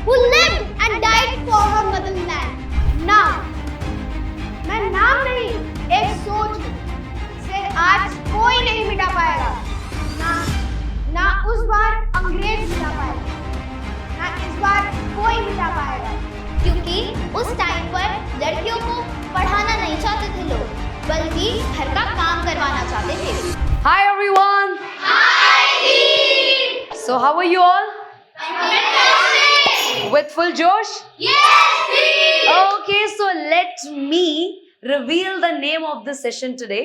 who lived and died for her motherland. Now, मैं नाम नहीं, एक सोच से आज कोई नहीं मिटा पाएगा। ना उस बार अंग्रेज मिटा पाएगा, ना इस बार कोई मिटा पाएगा। क्योंकि उस टाइम पर लड़कियों को पढ़ाना नहीं चाहते थे लोग, बल्कि घर का काम करवाना चाहते थे। Hi everyone. Hi team. So how are you all? With full josh? Yes team. Okay, so let me reveal the name of this session today.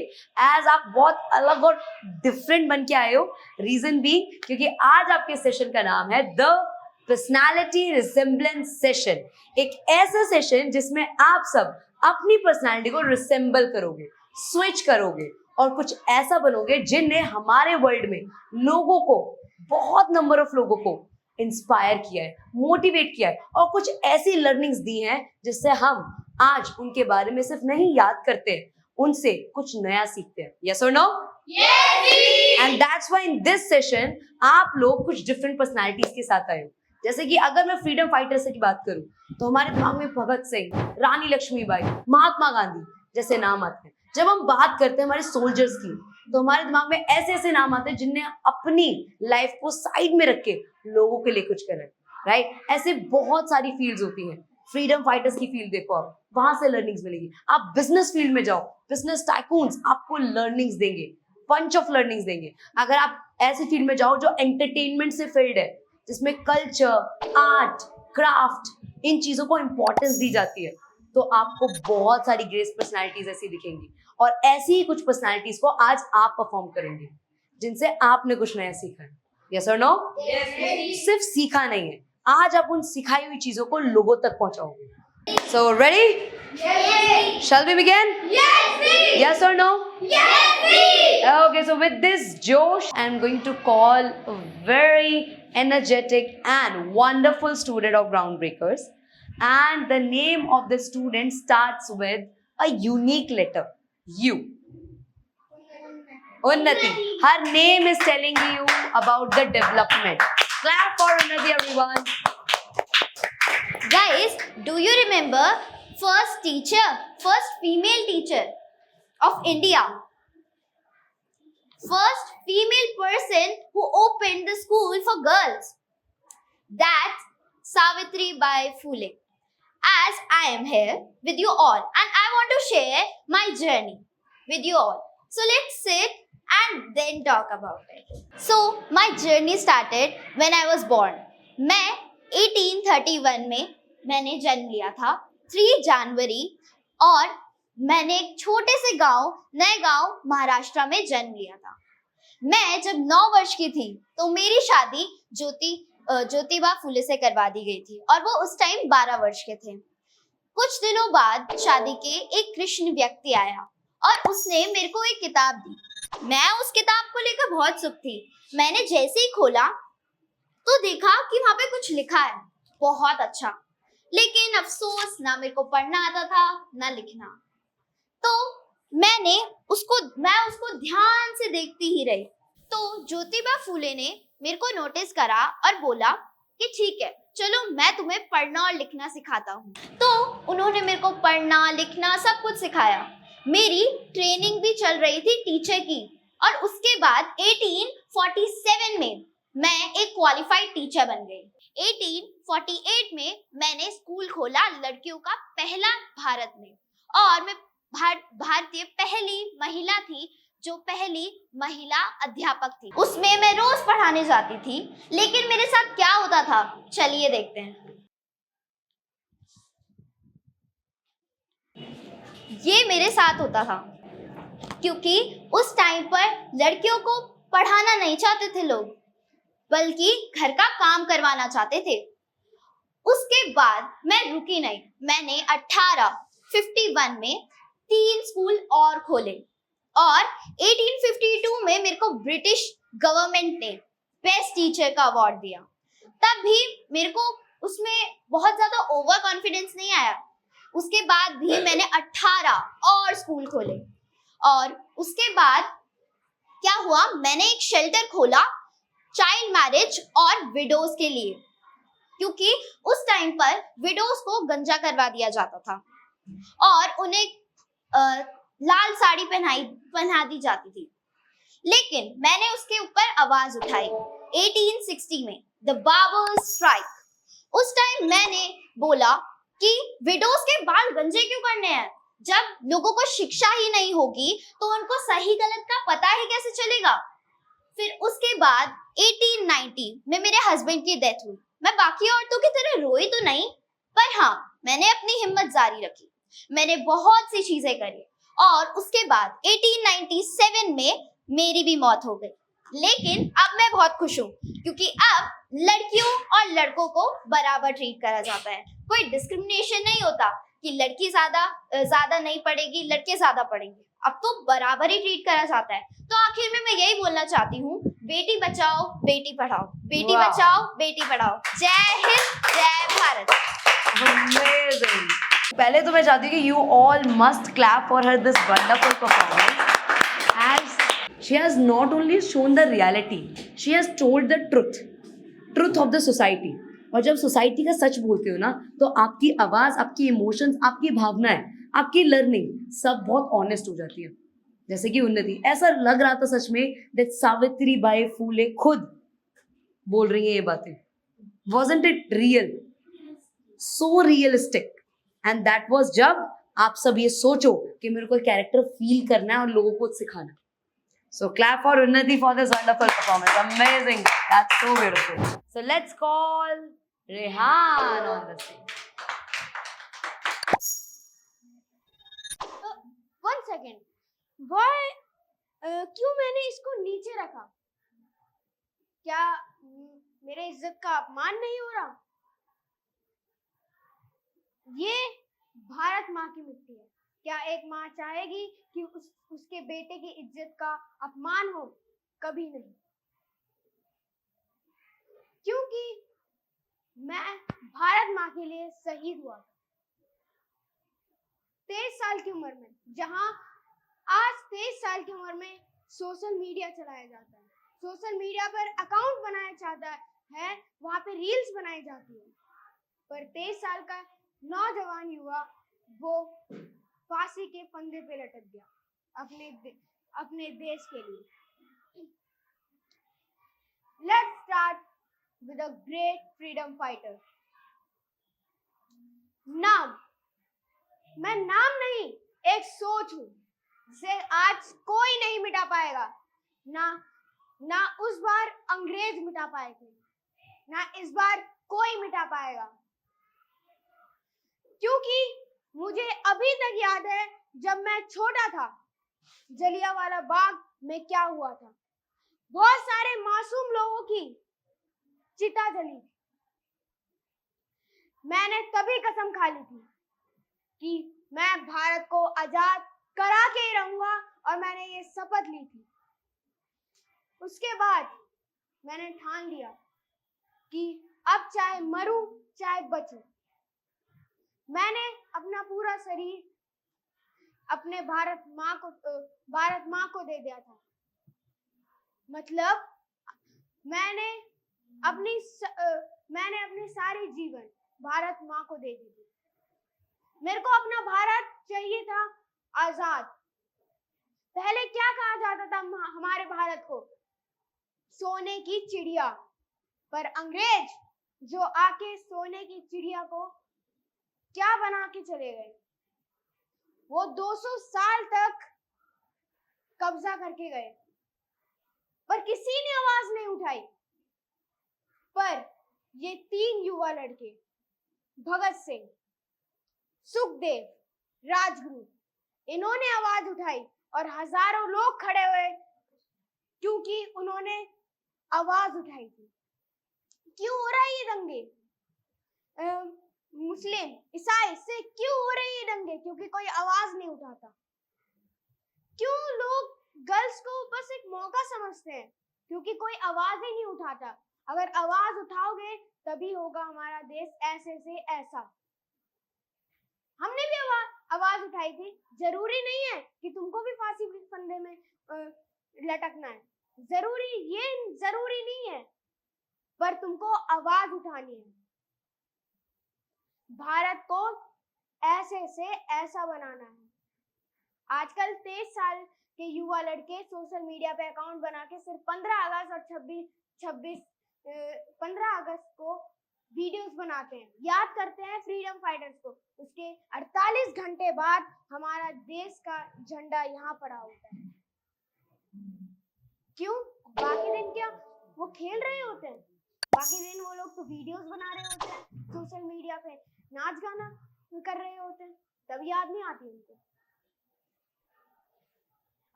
As आप बहुत अलग और different बन के आए हो, reason being क्योंकि आज आपके सेशन का नाम है The Personality Resemblance Session. एक ऐसा सेशन जिसमें आप सब अपनी पर्सनालिटी को रिसेंबल करोगे, स्विच करोगे और कुछ ऐसा बनोगे जिनने हमारे वर्ल्ड में लोगों को, बहुत नंबर ऑफ लोगों को इंस्पायर किया है, मोटिवेट किया है और कुछ ऐसी लर्निंग्स दी हैं जिससे हम आज उनके बारे में सिर्फ नहीं याद करते हैं, उनसे कुछ नया सीखते हैं। यस और no? And that's why in this session आप लोग कुछ डिफरेंट पर्सनालिटीज के साथ आए हो। जैसे कि अगर मैं फ्रीडम फाइटर्स की बात करूं तो हमारे दिमाग में भगत सिंह, रानी लक्ष्मीबाई, महात्मा गांधी जैसे नाम आते हैं। जब हम बात करते हैं हमारे सोल्जर्स की तो हमारे दिमाग में ऐसे ऐसे नाम आते हैं जिनने अपनी लाइफ को साइड में रख के लोगों के लिए कुछ करा, राइट? ऐसे बहुत सारी फील्ड्स होती हैं। फ्रीडम फाइटर्स की फील्ड देखो, आप वहां से लर्निंग्स मिलेगी। आप बिजनेस फील्ड में जाओ, बिजनेस टाइकून्स आपको लर्निंग्स देंगे, पंच ऑफ लर्निंग्स देंगे। अगर आप ऐसी फील्ड में जाओ जो एंटरटेनमेंट से फील्ड है, जिसमें कल्चर, आर्ट, क्राफ्ट, इन चीजों को इंपॉर्टेंस दी जाती है, तो आपको बहुत सारी ग्रेस पर्सनालिटीज ऐसी दिखेंगी और ऐसी ही कुछ पर्सनालिटीज को आज आप परफॉर्म करेंगे जिनसे आपने कुछ नया सीखा है। यस और नो? सिर्फ सीखा नहीं है, आज आप उन सिखाई हुई चीजों को लोगों तक पहुंचाओगे। So ready? Shall we begin? Yes or no? Okay, so with this Josh, I'm going to call a very energetic and wonderful student of Groundbreakers, and the name of the student starts with a unique letter, U. Unnati. Her name is telling you about the development. Clap for Unnati, everyone. Guys, do you remember first female teacher of India? First female person who opened the school for girls. That's Savitribai Phule. As I am here with you all and I want to share my journey with you all. So let's sit and then talk about it. So my journey started when I was born. मैं 1831 में मैंने जन्म लिया था, 3 जनवरी, और मैंने एक छोटे से गांव, नए गांव महाराष्ट्र में जन्म लिया था। मैं जब 9 वर्ष की थी तो मेरी शादी ज्योतिबा फुले से करवा दी गई थी और वो उस टाइम 12 वर्ष के थे। कुछ दिनों बाद शादी के एक कृष्ण व्यक्ति आया और उसने मेरे को एक किताब दी। मैं उस किताब को लेकर बहुत सुख थी। मैंने जैसे ही खोला तो देखा कि वहां पे कुछ लिखा है, बहुत अच्छा, लेकिन अफसोस ना मेरे को पढ़ना आता था ना लिखना। तो मैं उसको ध्यान से देखती ही रही। तो ज्योतिबा फूले ने मेरे को नोटिस करा और बोला कि ठीक है, चलो मैं तुम्हें पढ़ना और लिखना सिखाता हूँ। तो उन्होंने मेरे को पढ़ना, लिखना सब कुछ सिखाया। मेरी ट्रेनिंग भी चल रही थी टीचर की और उसके बाद 1847 में मैं एक क्वालिफाइड टीचर बन गई। 1848 में मैंने स्कूल खोला लड़कियों का पहला भारत में, और मैं भारतीय पहली महिला थी जो पहली महिला अध्यापक थी। उसमें मैं रोज पढ़ाने जाती थी, लेकिन मेरे साथ क्या होता था चलिए देखते हैं। ये मेरे साथ होता था क्योंकि उस टाइम पर लड़कियों को पढ़ाना नहीं चाहते थे लोग, बल्कि घर का काम करवाना चाहते थे। उसके बाद मैं रुकी नहीं, मैंने 1851 में 3 स्कूल और खोले और 1852 में मेरे को ब्रिटिश गवर्नमेंट ने बेस्ट टीचर का अवार्ड दिया। तब भी मेरे को उसमें बहुत ज्यादा ओवर कॉन्फिडेंस नहीं आया। उसके बाद भी मैंने 18 और स्कूल खोले और उसके बाद क्या हुआ, मैंने एक शेल्टर खोला चाइल्ड मैरिज और विडोज के लिए। क्योंकि उस टाइम पर विडोज को गंजा करवा दिया जाता था और उन्हें लाल साड़ी पहना दी जाती थी। लेकिन मैंने उसके ऊपर आवाज उठाई 1860 में, द बार्बर्स स्ट्राइक। उस टाइम मैंने बोला कि विडोज के बाल गंजे क्यों करने हैं? जब लोगों को शिक्षा ही नहीं होगी तो उनको सही गलत का पता ही कैसे चलेगा? फिर उसके बाद 1890 में मेरे हस्बैंड की डेथ हुई। मैं बाकी औरतों की तरह रोई तो नहीं, पर हाँ, मैंने अपनी हिम्मत जारी रखी। मैंने बहुत सी चीजें करी और उसके बाद 1897 में मेरी भी मौत हो गई। लेकिन अब मैं बहुत खुश हूँ क्योंकि अब लड़कियों और लड़कों को बराबर ट्रीट करा जाता है। कोई डिस्क्रिमिनेशन नहीं होता कि लड़की ज्यादा नहीं पढ़ेगी, लड़के ज्यादा पढ़ेंगे। अब तो बराबर ही ट्रीट करा जाता है। तो आखिर में मैं यही बोलना चाहती हूँ, बेटी बचाओ बेटी पढ़ाओ, बेटी बचाओ बेटी पढ़ाओ। जय हिंद, जय भारत। Amazing. पहले तो मैं चाहती हूँ कि you all must clap for her this wonderful performance, as she has not only shown the reality, she has told the truth of the society. और जब सोसाइटी का सच बोलते हो ना, तो आपकी आवाज, आपकी इमोशंस, आपकी भावनाएं, आपकी लर्निंग सब बहुत ऑनेस्ट हो जाती है। जैसे कि उन्नति, ऐसा लग रहा था सच में दैट सावित्री बाई फूले खुद बोल रही है ये बातें। Wasn't it real? So realistic. And that was जब आप सब ये सोचो कि मेरे को कैरेक्टर फील करना है और लोगों को सिखाना है। So clap for Unnati for this wonderful performance. Amazing. That's so beautiful. So let's call Rehan on the stage. One second. Why? क्यों मैंने इसको नीचे रखा? क्या मेरे इज्जत का अपमान नहीं हो रहा? ये भारत माँ की मिट्टी है। क्या एक माँ चाहेगी कि उसके बेटे की इज्जत का अपमान हो? कभी नहीं। क्योंकि मैं भारत माँ के लिए शहीद हुआ। 23 साल की उम्र में, जहां आज 23 साल की उम्र में सोशल मीडिया चलाया जाता है, सोशल मीडिया पर अकाउंट बनाया जाता है, वहां पे रील्स बनाई जाती है, पर 23 साल का नौजवान युवा वो फांसी के फंदे पे लटक गया अपने देश के लिए। Let's start with a great freedom fighter. नाम, मैं नाम नहीं, एक सोच हूँ जिसे आज कोई नहीं मिटा पाएगा। ना उस बार अंग्रेज मिटा पाए थे, ना इस बार कोई मिटा पाएगा। क्योंकि मुझे अभी तक याद है जब मैं छोटा था, जलियांवाला बाग में क्या हुआ था। बहुत सारे मासूम लोगों की चिता जली थी। मैंने तभी कसम खा ली थी कि मैं भारत को आजाद करा के ही रहूंगा, और मैंने ये शपथ ली थी। उसके बाद मैंने ठान लिया कि अब चाहे मरूं चाहे बचूं, मैंने अपना पूरा शरीर अपने भारत माँ को दे दिया था। मतलब मैंने अपनी सारी जीवन भारत माँ को दे दी थी। मेरे को अपना भारत चाहिए था आजाद। पहले क्या कहा जाता था हमारे भारत को? सोने की चिड़िया। पर अंग्रेज जो आके सोने की चिड़िया को क्या बना के चले गए? वो 200 साल तक कब्जा करके गए, पर किसी ने आवाज नहीं उठाई। पर ये 3 युवा लड़के, भगत सिंह, सुखदेव, राजगुरु, इन्होंने आवाज उठाई और हजारों लोग खड़े हुए क्योंकि उन्होंने आवाज उठाई थी। क्यों हो रहा है ये दंगे? मुस्लिम, ईसाई से क्यों हो रहे ये दंगे? क्योंकि कोई आवाज नहीं उठाता। क्यों लोग गर्ल्स को बस एक मौका समझते हैं? क्योंकि कोई आवाज ही नहीं उठाता। अगर आवाज उठाओगे तभी होगा हमारा देश ऐसे से ऐसा। हमने भी आवाज उठाई थी। जरूरी नहीं है कि तुमको भी फांसी के फंदे में लटकना है, जरूरी नहीं है, पर तुमको आवाज उठानी है। भारत को ऐसे से ऐसा बनाना है। आजकल 23 साल के युवा लड़के सोशल मीडिया पे अकाउंट बना के सिर्फ 15 अगस्त और 15 अगस्त को वीडियोस बनाते हैं, याद करते हैं फ्रीडम फाइटर्स को। उसके 48 घंटे बाद हमारा देश का झंडा यहाँ पड़ा होता है। क्यों? बाकी दिन क्या वो खेल रहे होते हैं? बाकी दिन वो लोग तो वीडियोस बना रहे होते हैं, सोशल मीडिया पे नाच गाना कर रहे होते हैं, तब याद नहीं आती उनको।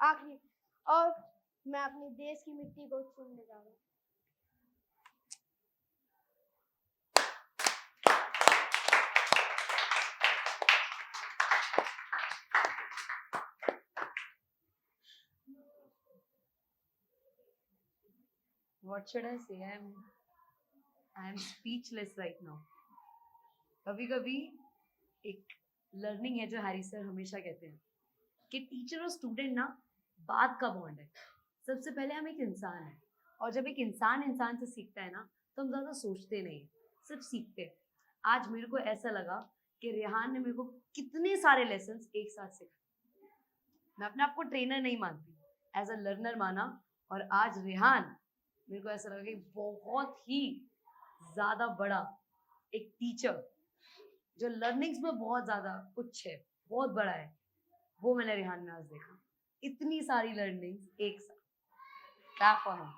आखिरी और मैं अपने देश की मिट्टी को चूमने जा रहा हूँ। What should I say? I am speechless right now. कभी कभी एक लर्निंग है जो हैरी सर हमेशा कहते हैं कि टीचर और स्टूडेंट ना बात का बॉन्ड है। सबसे पहले हम एक इंसान हैं, और जब एक इंसान से सीखता है ना तो हम ज़्यादा सोचते नहीं, सिर्फ सीखते हैं। आज मेरे को ऐसा लगा कि रेहान ने मेरे को कितने सारे लेसन्स एक साथ सिखाए। मैं अपने आप को ट्रेनर नहीं मानती, एज अ लर्नर माना, और आज रेहान मेरे को ऐसा लगा कि बहुत ही ज़्यादा बड़ा एक टीचर जो लर्निंग्स में बहुत ज़्यादा कुछ है, बहुत बड़ा है, वो मैंने रेहान में आज देखा। इतनी सारी लर्निंग्स एक साथ। Clap for him.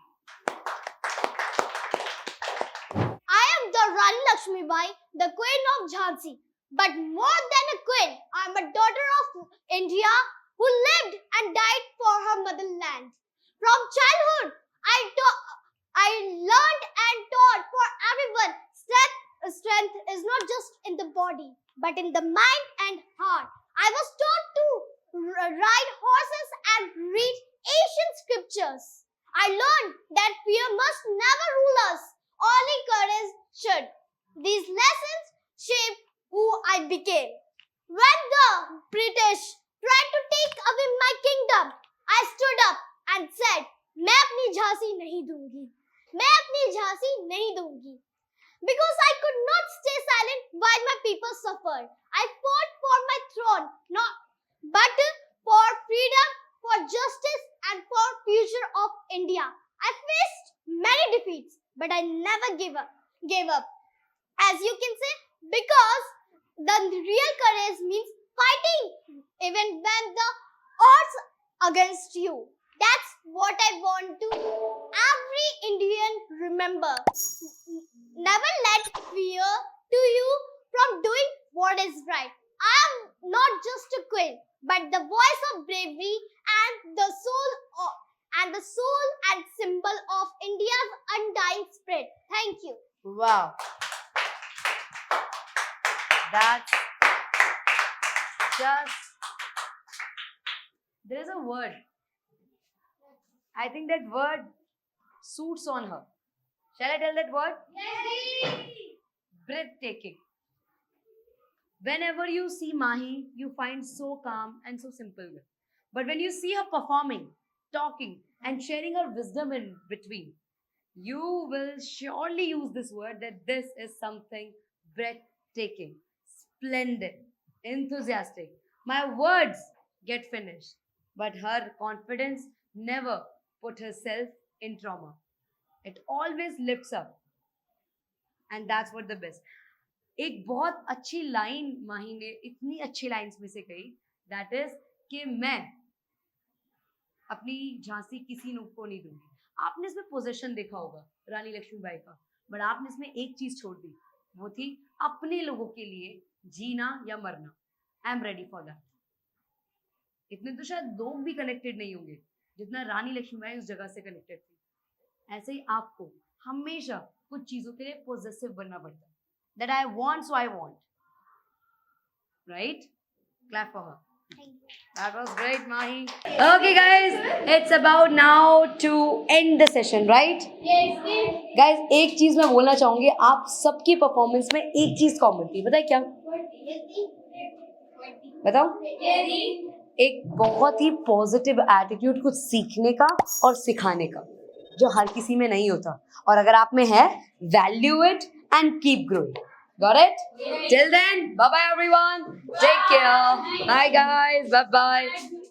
I am the Rani Lakshmibai, the Queen of Jhansi. But more than a queen, I am a daughter of India who lived and died for her motherland. From childhood, I learned and taught for everyone. Strength is not just in the body, but in the mind and heart. I was taught to ride horses and read ancient scriptures. I learned that fear must never rule us. Only courage should. These lessons shaped who I became. When the British tried to take away my kingdom, I stood up and said, मैं अपनी झांसी नहीं दूंगी, मैं अपनी झांसी नहीं दूंगी. Because I could not stay silent while my people suffered. I fought for my throne, but for freedom, for justice, and for future of India. I faced many defeats, but I never gave up. As you can say, because the real courage means fighting even when the odds against you. That's what I want to every Indian remember. Never let fear to you from doing what is right. I am not just a queen, but the voice of bravery and the soul and symbol of India's undying spirit. Thank you. Wow. That's just, there is a word. I think that word suits on her. Shall I tell that word? Yes. Breathtaking. Whenever you see Mahi, you find so calm and so simple. But when you see her performing, talking, and sharing her wisdom in between, you will surely use this word that this is something breathtaking, splendid, enthusiastic. My words get finished, but her confidence never put herself in trauma. It always lifts up. And that's what the best. एक बहुत अच्छी line माही ने इतनी अच्छी lines में से कही, that is कि मैं अपनी झांसी किसी को नहीं दूंगी. आपने इसमें पोजीशन देखा होगा रानी लक्ष्मीबाई का, बट आपने इसमें एक चीज छोड़ दी, वो थी अपने लोगों के लिए जीना या मरना. I am ready for that. इतने तो शायद लोग भी कनेक्टेड नहीं होंगे जितना रानी लक्ष्मीबाई उस जगह से कनेक्टेड थी. ऐसे ही आपको हमेशा कुछ चीजों के लिए पॉजिटिव बनना पड़ता है. That I want, so I want. Right? Clap for her. Thank you. That was great, Mahi. Okay, guys, it's about now to end the session, right? Yes. Guys, एक चीज मैं बोलना चाहूंगी, आप सबकी परफॉर्मेंस में एक चीज कॉमन थी, बताए क्या? बताओ. एक बहुत ही पॉजिटिव एटीट्यूड कुछ सीखने का और सिखाने का, जो हर किसी में नहीं होता, और अगर आप में है, value it and keep growing. Got it? Till then, bye bye everyone. Take care. Bye guys. Bye bye.